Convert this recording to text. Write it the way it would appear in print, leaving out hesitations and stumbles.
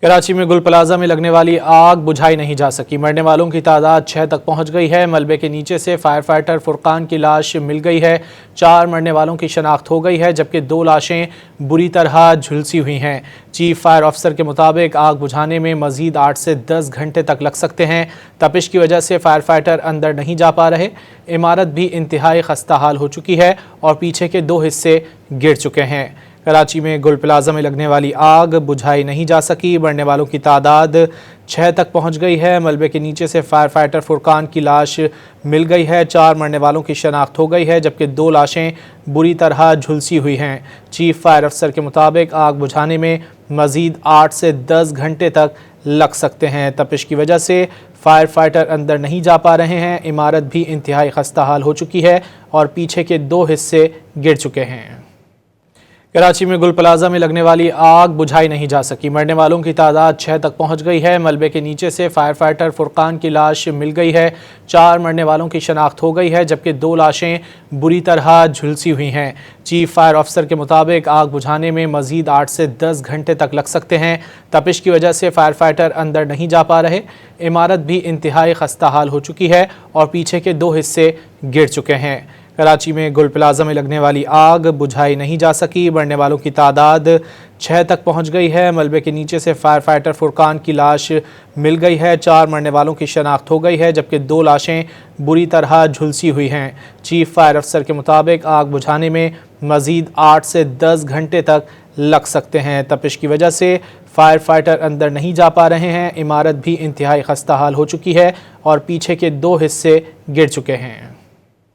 कराची में गुल प्लाजा में लगने वाली आग बुझाई नहीं जा सकी। मरने वालों की तादाद 6 तक पहुंच गई है। मलबे के नीचे से फायर फाइटर फुरकान की लाश मिल गई है। 4 मरने वालों की शनाख्त हो गई है, जबकि 2 लाशें बुरी तरह झुलसी हुई हैं। चीफ फायर ऑफिसर के मुताबिक आग बुझाने में मजीद 8 से 10 घंटे तक लग सकते हैं। तपिश की वजह से फायर फाइटर अंदर नहीं जा पा रहे। इमारत भी इंतहाई खस्ता हाल हो चुकी है और पीछे के 2 हिस्से गिर चुके हैं। कराची में गुल प्लाजा में लगने वाली आग बुझाई नहीं जा सकी। मरने वालों की तादाद 6 तक पहुंच गई है। मलबे के नीचे से फायर फाइटर फुरकान की लाश मिल गई है। 4 मरने वालों की शनाख्त हो गई है, जबकि 2 लाशें बुरी तरह झुलसी हुई हैं। चीफ फायर अफसर के मुताबिक आग बुझाने में मजीद 8 से 10 घंटे तक लग सकते हैं। तपिश की वजह से फायर फाइटर अंदर नहीं जा पा रहे हैं। इमारत भी इंतहाई खस्ता हाल हो चुकी है और पीछे के 2 हिस्से गिर चुके हैं। कराची में गुल प्लाजा में लगने वाली आग बुझाई नहीं जा सकी। मरने वालों की तादाद 6 तक पहुंच गई है। मलबे के नीचे से फायर फाइटर फुरकान की लाश मिल गई है। 4 मरने वालों की शनाख्त हो गई है, जबकि 2 लाशें बुरी तरह झुलसी हुई हैं। चीफ फायर ऑफिसर के मुताबिक आग बुझाने में मजीद 8 से 10 घंटे तक लग सकते हैं। तपिश की वजह से फायर फाइटर अंदर नहीं जा पा रहे। इमारत भी इंतहाई खस्ता हाल हो चुकी है और पीछे के 2 हिस्से गिर चुके हैं। कराची में गुल प्लाजा में लगने वाली आग बुझाई नहीं जा सकी। मरने वालों की तादाद 6 तक पहुंच गई है। मलबे के नीचे से फायर फाइटर फुरकान की लाश मिल गई है। 4 मरने वालों की शनाख्त हो गई है, जबकि 2 लाशें बुरी तरह झुलसी हुई हैं। चीफ फायर अफसर के मुताबिक आग बुझाने में मजीद 8 से 10 घंटे तक लग सकते हैं। तपिश की वजह से फायर फाइटर अंदर नहीं जा पा रहे हैं। इमारत भी इंतहाई खस्ता हाल हो चुकी है और पीछे के 2 हिस्से गिर चुके हैं।